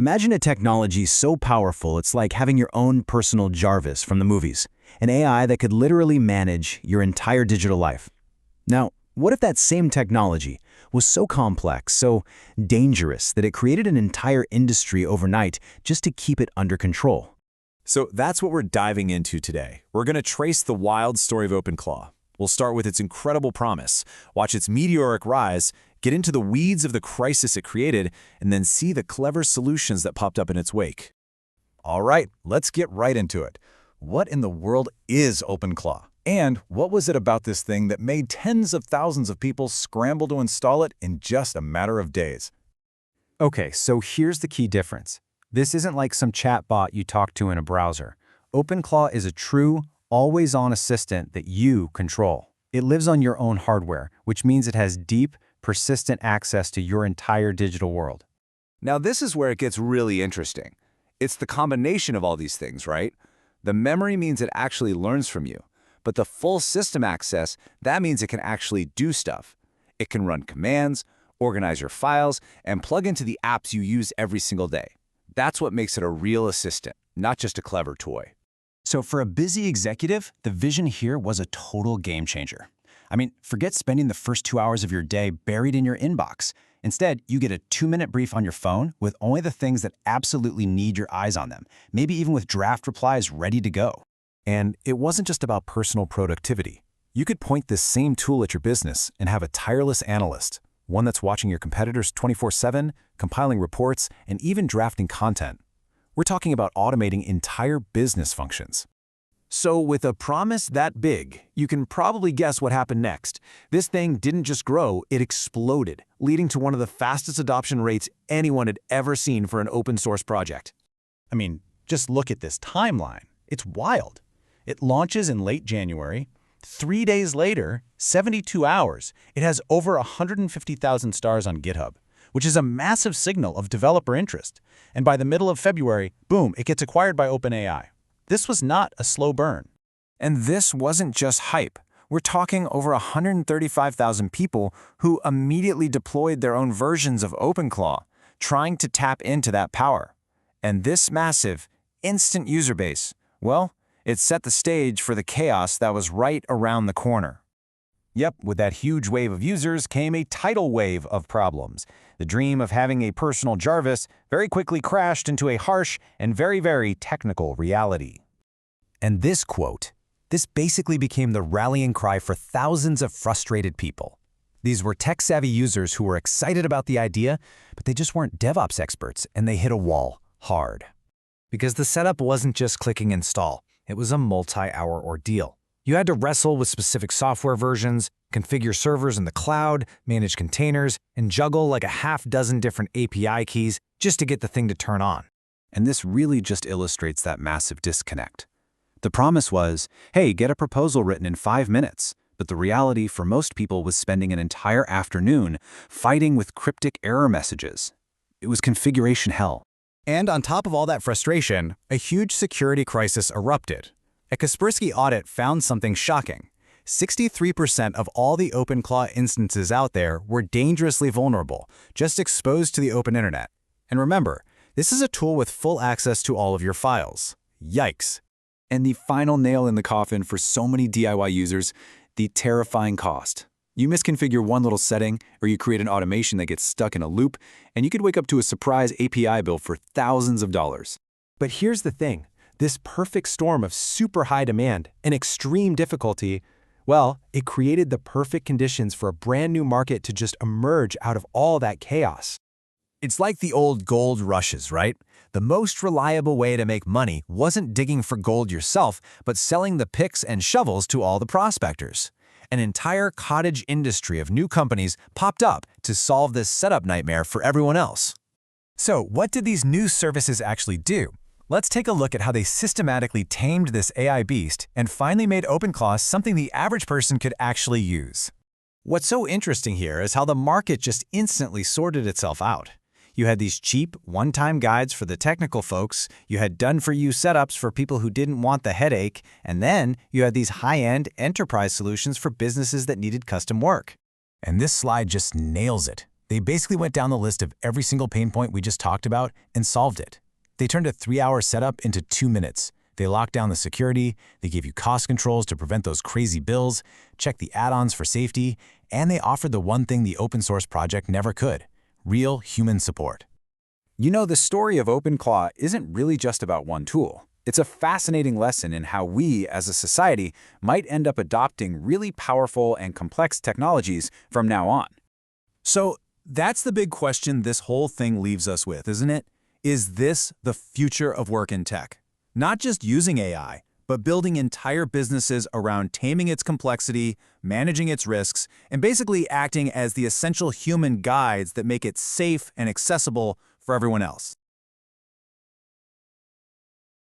Imagine a technology so powerful it's like having your own personal Jarvis from the movies, an AI that could literally manage your entire digital life. Now, what if that same technology was so complex, so dangerous that it created an entire industry overnight just to keep it under control? So that's what we're diving into today. We're going to trace the wild story of OpenClaw. We'll start with its incredible promise, watch its meteoric rise, get into the weeds of the crisis it created, and then see the clever solutions that popped up in its wake. All right, let's get right into it. What in the world is OpenClaw? And what was it about this thing that made tens of thousands of people scramble to install it in just a matter of days? Okay, so here's the key difference. This isn't like some chatbot you talk to in a browser. OpenClaw is a true, always-on assistant that you control. It lives on your own hardware, which means it has deep, persistent access to your entire digital world. Now this is where it gets really interesting. It's the combination of all these things, right? The memory means it actually learns from you. But the full system access, that means it can actually do stuff. It can run commands, organize your files, and plug into the apps you use every single day. That's what makes it a real assistant, not just a clever toy. So for a busy executive, the vision here was a total game changer. I mean, forget spending the first 2 hours of your day buried in your inbox. Instead, you get a 2-minute brief on your phone with only the things that absolutely need your eyes on them, maybe even with draft replies ready to go. And it wasn't just about personal productivity. You could point this same tool at your business and have a tireless analyst, one that's watching your competitors 24/7, compiling reports, and even drafting content. We're talking about automating entire business functions. So with a promise that big, you can probably guess what happened next. This thing didn't just grow, it exploded, leading to one of the fastest adoption rates anyone had ever seen for an open source project. I mean, just look at this timeline. It's wild. It launches in late January. 3 days later, 72 hours, it has over 150,000 stars on GitHub, which is a massive signal of developer interest. And by the middle of February, boom, it gets acquired by OpenAI. This was not a slow burn. And this wasn't just hype. We're talking over 135,000 people who immediately deployed their own versions of OpenClaw, trying to tap into that power. And this massive, instant user base, well, it set the stage for the chaos that was right around the corner. Yep, with that huge wave of users came a tidal wave of problems. The dream of having a personal Jarvis very quickly crashed into a harsh and very technical reality. And this quote, this basically became the rallying cry for thousands of frustrated people. These were tech-savvy users who were excited about the idea, but they just weren't DevOps experts, and they hit a wall hard. Because the setup wasn't just clicking install. It was a multi-hour ordeal. You had to wrestle with specific software versions, configure servers in the cloud, manage containers, and juggle like a half-dozen different API keys just to get the thing to turn on. And this really just illustrates that massive disconnect. The promise was, hey, get a proposal written in 5 minutes. But the reality for most people was spending an entire afternoon fighting with cryptic error messages. It was configuration hell. And on top of all that frustration, a huge security crisis erupted. A Kaspersky audit found something shocking. 63% of all the OpenClaw instances out there were dangerously vulnerable, just exposed to the open internet. And remember, this is a tool with full access to all of your files. Yikes. And the final nail in the coffin for so many DIY users, the terrifying cost. You misconfigure one little setting, or you create an automation that gets stuck in a loop, and you could wake up to a surprise API bill for thousands of dollars. But here's the thing. This perfect storm of super high demand and extreme difficulty, well, it created the perfect conditions for a brand new market to just emerge out of all that chaos. It's like the old gold rushes, right? The most reliable way to make money wasn't digging for gold yourself, but selling the picks and shovels to all the prospectors. An entire cottage industry of new companies popped up to solve this setup nightmare for everyone else. So what did these new services actually do? Let's take a look at how they systematically tamed this AI beast and finally made OpenClaw something the average person could actually use. What's so interesting here is how the market just instantly sorted itself out. You had these cheap, one-time guides for the technical folks, you had done-for-you setups for people who didn't want the headache, and then you had these high-end enterprise solutions for businesses that needed custom work. And this slide just nails it. They basically went down the list of every single pain point we just talked about and solved it. They turned a 3-hour setup into 2 minutes. They locked down the security, they gave you cost controls to prevent those crazy bills, checked the add-ons for safety, and they offered the one thing the open source project never could: real human support. You know, the story of OpenClaw isn't really just about one tool. It's a fascinating lesson in how we, as a society, might end up adopting really powerful and complex technologies from now on. So that's the big question this whole thing leaves us with, isn't it? Is this the future of work in tech? Not just using AI, but building entire businesses around taming its complexity, managing its risks, and basically acting as the essential human guides that make it safe and accessible for everyone else.